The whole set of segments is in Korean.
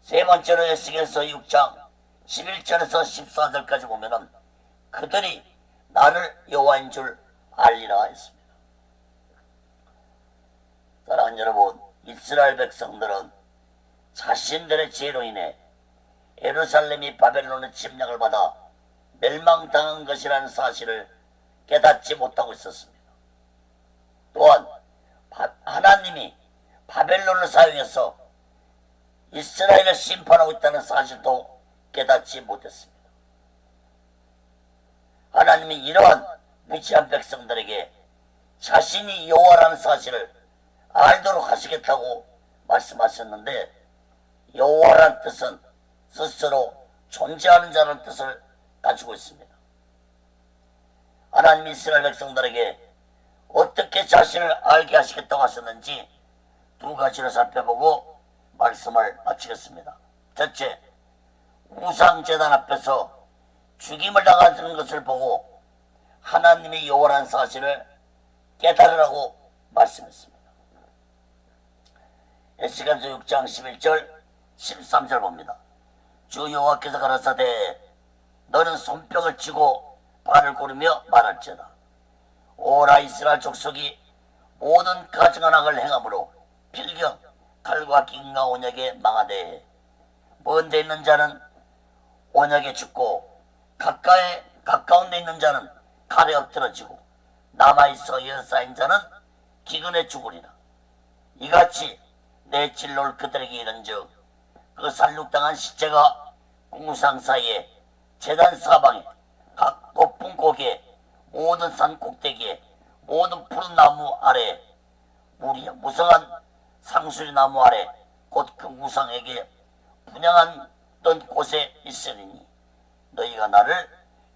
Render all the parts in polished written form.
세 번째로 에스겔서 6장 11절에서 14절까지 보면은 그들이 나를 여호와인 줄 알리라 했습니다. 사랑하는 여러분, 이스라엘 백성들은 자신들의 죄로 인해 예루살렘이 바벨론의 침략을 받아 멸망당한 것이라는 사실을 깨닫지 못하고 있었습니다. 또한 하나님이 바벨론을 사용해서 이스라엘을 심판하고 있다는 사실도 깨닫지 못했습니다. 하나님이 이러한 무지한 백성들에게 자신이 여호와라는 사실을 알도록 하시겠다고 말씀하셨는데, 여호와라는 뜻은 스스로 존재하는 자라는 뜻을 가지고 있습니다. 하나님이 이스라엘 백성들에게 어떻게 자신을 알게 하시겠다고 하셨는지 두 가지를 살펴보고 말씀을 마치겠습니다. 첫째, 우상제단 앞에서 죽임을 당하는 것을 보고 하나님이 여호와라는 사실을 깨달으라고 말씀했습니다. 에스겔서 6장 11절 13절 봅니다. 주 여호와께서 가라사대 너는 손뼉을 치고 발을 고르며 말할지어다. 오라 이스라엘 족속이 모든 가증한 악을 행함으로 필경 칼과 긴과 온역에 망하되 먼 데 있는 자는 온역에 죽고 가까운 데 있는 자는 칼에 엎드러지고 남아있어 여사인 자는 기근에 죽으리라. 이같이 내 진노를 그들에게 이른즉 그 살육당한 시체가 우상 사이에 제단 사방에 각 높은 고개 모든 산 꼭대기에 모든 푸른 나무 아래 무성한 상수리 나무 아래 곧 그 우상에게 분향했던 곳에 있으리니 너희가 나를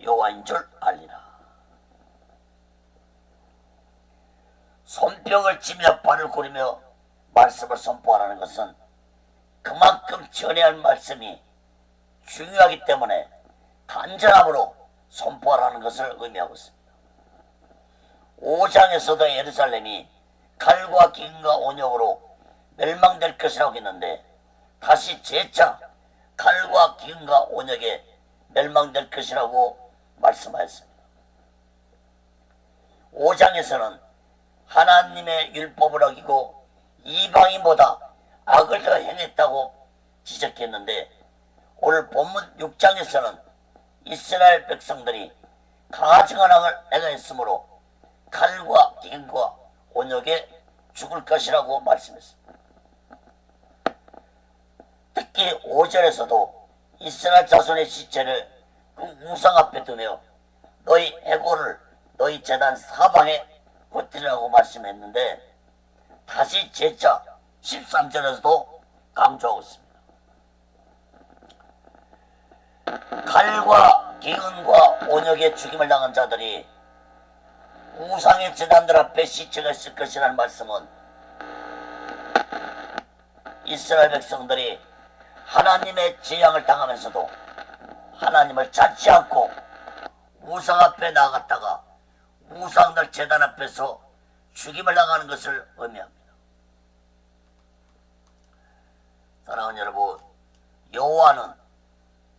여호와인 줄 알리라. 손뼉을 치며 발을 고르며 말씀을 선포하라는 것은 그만큼 전해야 할 말씀이 중요하기 때문에 간절함으로 선포하라는 것을 의미하고 있습니다. 5장에서도 예루살렘이 칼과 기근과 온역으로 멸망될 것이라고 했는데 다시 재차 칼과 기근과 온역에 멸망될 것이라고 말씀하였습니다. 5장에서는 하나님의 율법을 어기고 이방인보다 악을 더 행했다고 지적했는데 오늘 본문 6장에서는 이스라엘 백성들이 가증한 악을 행했으므로 칼과 기근과 온역에 죽을 것이라고 말씀했습니다. 특히 5절에서도 이스라엘 자손의 시체를 그 우상 앞에 두며 너희 해골을 너희 제단 사방에 흩으리라고 말씀했는데 다시 재차 13절에서도 강조하고 있습니다. 칼과 기근과 온역에 죽임을 당한 자들이 우상의 제단들 앞에 시체가 있을 것이라는 말씀은 이스라엘 백성들이 하나님의 재앙을 당하면서도 하나님을 찾지 않고 우상 앞에 나갔다가 우상들 제단 앞에서 죽임을 당하는 것을 의미합니다. 사랑하는 여러분, 여호와는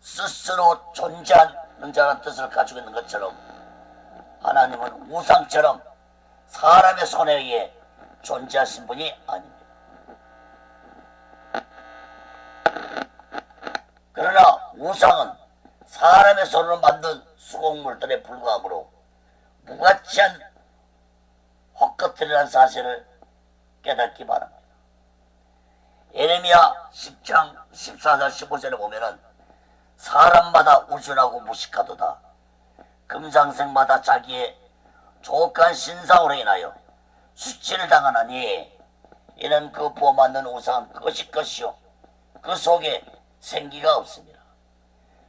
스스로 존재하는 자라는 뜻을 가지고 있는 것처럼 하나님은 우상처럼 사람의 손에 의해 존재하신 분이 아닙니다. 그러나 우상은 사람의 손으로 만든 수공물들에 불과하므로 무가치한 헛것들이라는 사실을 깨닫기 바랍니다. 예레미야 10장 14절 15절에 보면은 사람마다 우준하고 무식하도다. 금상생마다 자기의 조악한 신상으로 인하여 수치를 당하나니 이는 그 부어만든 우상은 그것이 것이요 그 속에 생기가 없습니다.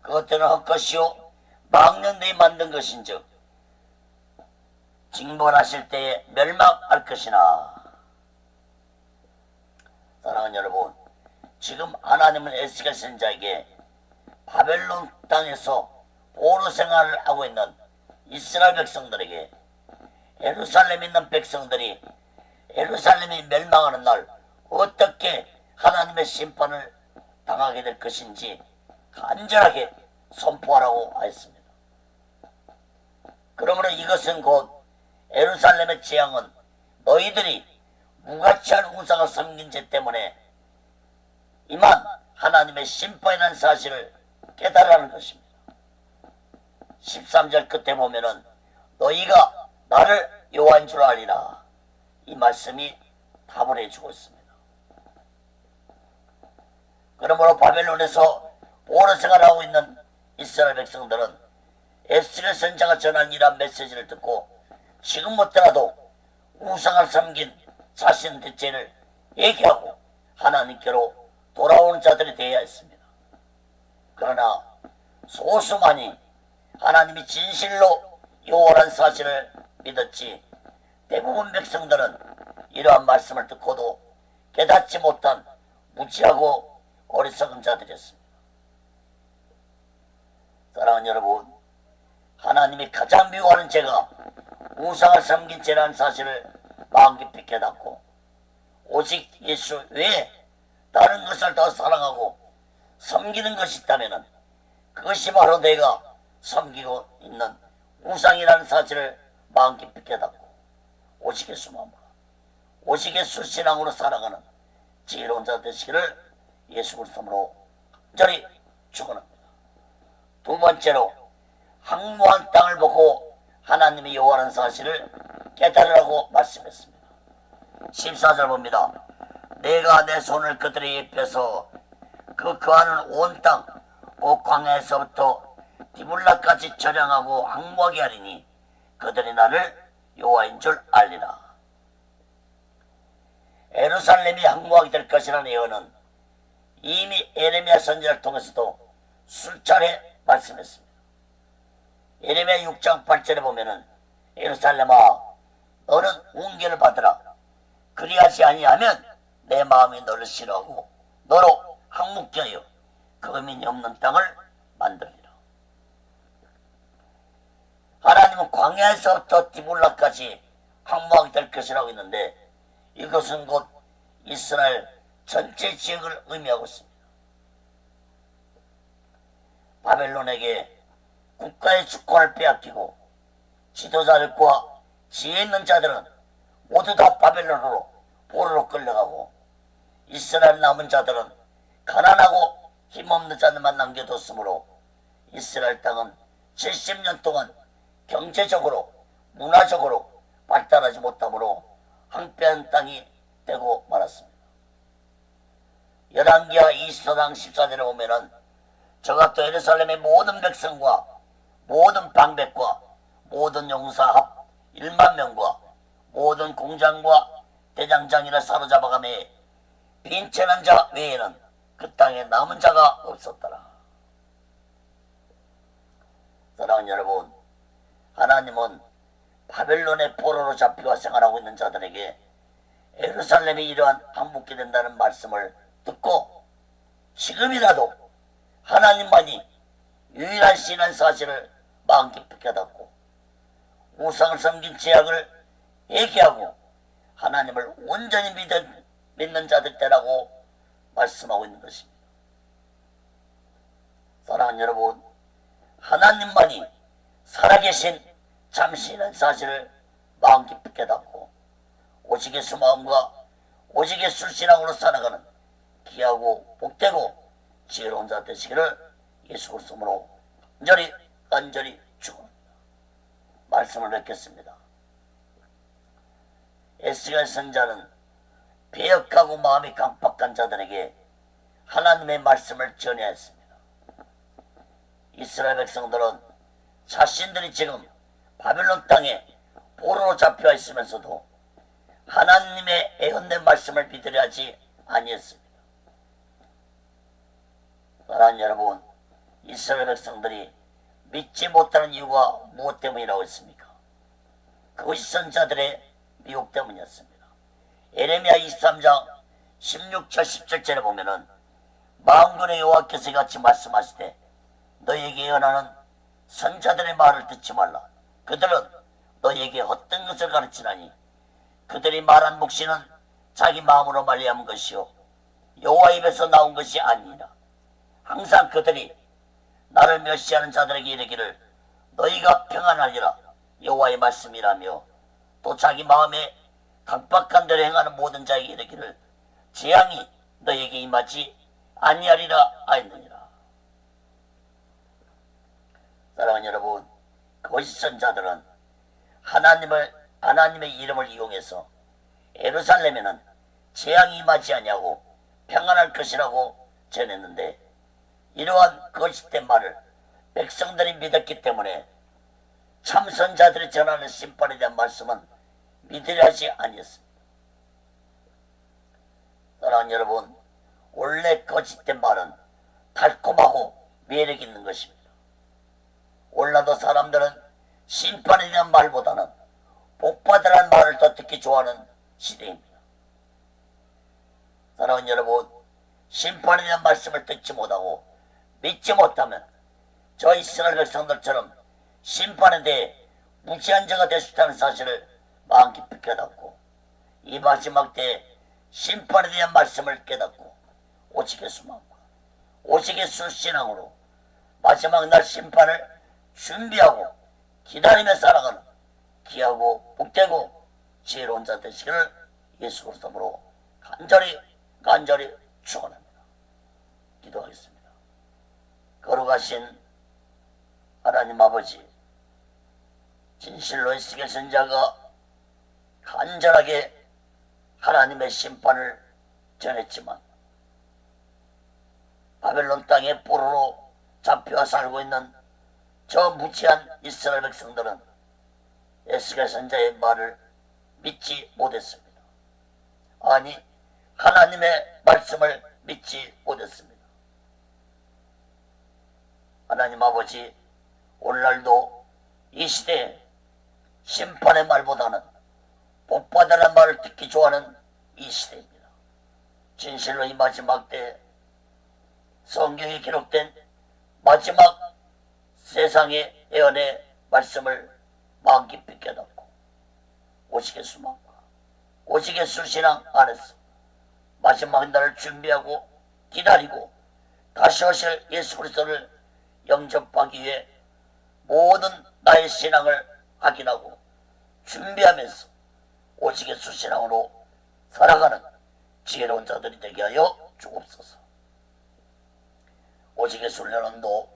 그것들은 헛것이요 망령되이 만든 것인즉 징벌하실 때에 멸망할 것이나. 사랑하는 여러분, 지금 하나님은 에스겔 선지자에게 바벨론 땅에서 포로 생활을 하고 있는 이스라엘 백성들에게 예루살렘에 있는 백성들이 예루살렘이 멸망하는 날 어떻게 하나님의 심판을 당하게 될 것인지 간절하게 선포하라고 하였습니다. 그러므로 이것은 곧 예루살렘의 재앙은 너희들이 무가치한 우상을 섬긴 죄 때문에 임한 하나님의 심판이라는 사실을 깨달으라는 것입니다. 13절 끝에 보면은 너희가 나를 여호와인 줄 알리라, 이 말씀이 답을 해주고 있습니다. 그러므로 바벨론에서 포로 생활하고 있는 이스라엘 백성들은 에스겔 선지자가 전한 이러한 메시지를 듣고 지금부터라도 우상을 섬긴 자신의 죄를 얘기하고 하나님께로 돌아오는 자들이 되어야 했습니다. 그러나 소수만이 하나님이 진실로 여호와라는 사실을 믿었지, 대부분 백성들은 이러한 말씀을 듣고도 깨닫지 못한 무지하고 어리석은 자들이었습니다. 사랑하는 여러분, 하나님이 가장 미워하는 죄가 우상을 섬긴 죄라는 사실을 마음 깊이 깨닫고 오직 예수 외에 다른 것을 더 사랑하고 섬기는 것이 있다면 그것이 바로 내가 섬기고 있는 우상이라는 사실을 마음 깊이 깨닫고 오직 예수 마음으로 오직 예수 신앙으로 살아가는 지혜로운 자 되시기를 예수 그리스도로 간절히 축원합니다. 두 번째로, 황무한 땅을 보고 하나님이 여호와라는 사실을 깨달으라고 말씀했습니다. 14절 봅니다. 내가 내 손을 그들의 입에서 그 거하는 온 땅, 그 광야에서부터 디블라까지 저량하고 황무하게 하리니 그들이 나를 여호와인 줄 알리라. 예루살렘이 황무하게 될 것이라는 예언은 이미 예레미야 선지자를 통해서도 수차례 말씀했습니다. 예레미야 6장 8절에 보면은 예루살렘아, 너는 훈계를 받으라. 그리하지 아니하면 내 마음이 너를 싫어하고 너로 황묵게 하여 거민이 없는 땅을 만들리라. 하나님은 광야에서부터 디볼라까지 황무하게 될 것이라고 했는데 이것은 곧 이스라엘 전체 지역을 의미하고 있습니다. 바벨론에게 국가의 주권을 빼앗기고 지도자들과 지혜 있는 자들은 모두 다 바벨론으로 포로로 끌려가고 이스라엘 남은 자들은 가난하고 힘없는 자들만 남겨뒀으므로 이스라엘 땅은 70년 동안 경제적으로 문화적으로 발달하지 못하므로 황폐한 땅이 되고 말았습니다. 열왕기하 24장 14절에 보면은 저가 또 예루살렘의 모든 백성과 모든 방백과 모든 용사 합 1만 명과 모든 공장과 대장장이를 사로잡아가며 빈천한 자 외에는 그 땅에 남은 자가 없었더라. 사랑하는 여러분, 하나님은 바벨론의 포로로 잡혀와 생활하고 있는 자들에게 예루살렘이 이러한 항복게 된다는 말씀을 듣고 지금이라도 하나님만이 유일한 신한 사실을 마음 깊이 깨닫고 우상을 섬긴 죄악을 얘기하고 하나님을 온전히 믿는 자들 때라고 말씀하고 있는 것입니다. 사랑하는 여러분, 하나님만이 살아계신 참신한 사실을 마음 깊이 깨닫고 오직 예수 마음과 오직 예수 신앙으로 살아가는 귀하고 복되고 지혜로운 자 되시기를 예수 그리스도로 간절히 축원합니다. 말씀을 맺겠습니다. 에스겔 선지자는 배역하고 마음이 강팍한 자들에게 하나님의 말씀을 전해했습니다. 이스라엘 백성들은 자신들이 지금 바벨론 땅에 포로로 잡혀 있으면서도 하나님의 예언된 말씀을 믿으려 하지 아니했습니다. 사랑하는 여러분, 이스라엘 백성들이 믿지 못하는 이유가 무엇 때문이라고 했습니까? 그것이 선지자들의 미혹 때문이었습니다. 예레미야 23장 16절 17절에 보면은 만군의 여호와께서 같이 말씀하시되 너희에게 예언하는 선지자들의 말을 듣지 말라. 그들은 너희에게 헛된 것을 가르치나니 그들이 말한 묵시는 자기 마음으로 말미암은 것이요 여호와 입에서 나온 것이 아니니라. 항상 그들이 나를 멸시하는 자들에게 이르기를 너희가 평안하리라 여호와의 말씀이라며 또 자기 마음에 강박한 대로 행하는 모든 자에게 이르기를 재앙이 너희에게 임하지 아니하리라 하였느니라. 사랑하는 여러분, 거짓 자들은 하나님의 이름을 이용해서 예루살렘에는 재앙이 임하지 아니하고 평안할 것이라고 전했는데 이러한 거짓된 말을 백성들이 믿었기 때문에 참선자들이 전하는 심판에 대한 말씀은 믿으려 하지 아니었습니다. 사랑하는 여러분, 원래 거짓된 말은 달콤하고 매력 있는 것입니다. 올라도 사람들은 심판에 대한 말보다는 복받으라는 말을 더 듣기 좋아하는 시대입니다. 사랑하는 여러분, 심판에 대한 말씀을 듣지 못하고 믿지 못하면 저 이스라엘 백성들처럼 심판에 대해 무지한 자가 될 수 있다는 사실을 마음 깊이 깨닫고 이 마지막 때에 심판에 대한 말씀을 깨닫고 오직 예수만과 오직 예수 신앙으로 마지막 날 심판을 준비하고 기다리며 살아가는 귀하고 복되고 지혜로운 자 되시기를 예수 그리스도로 간절히 축원합니다. 기도하겠습니다. 거룩하신 하나님 아버지, 진실로 에스겔 선지자가 간절하게 하나님의 심판을 전했지만 바벨론 땅의 포로로 잡혀 살고 있는 저 무지한 이스라엘 백성들은 에스겔 선지자의 말을 믿지 못했습니다. 아니, 하나님의 말씀을 믿지 못했습니다. 하나님 아버지, 오늘날도 이 시대에 심판의 말보다는 복받으라는 말을 듣기 좋아하는 이 시대입니다. 진실로 이 마지막 때 성경에 기록된 마지막 세상의 예언의 말씀을 마음 깊이 깨닫고 오직 예수만과 오직 예수 신앙 안에서 마지막 날을 준비하고 기다리고 다시 오실 예수 그리스도를 영접하기 위해 모든 나의 신앙을 확인하고 준비하면서 오직 예수 신앙으로 살아가는 지혜로운 자들이 되게 하여 주옵소서. 오직 예수를 연원도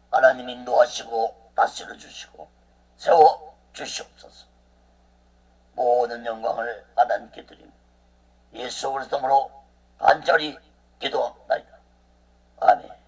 하나님 인도하시고 다스려 주시고 세워 주시옵소서. 모든 영광을 하나님께 드립니다. 예수 그리스도로 간절히 기도합니다. 아멘.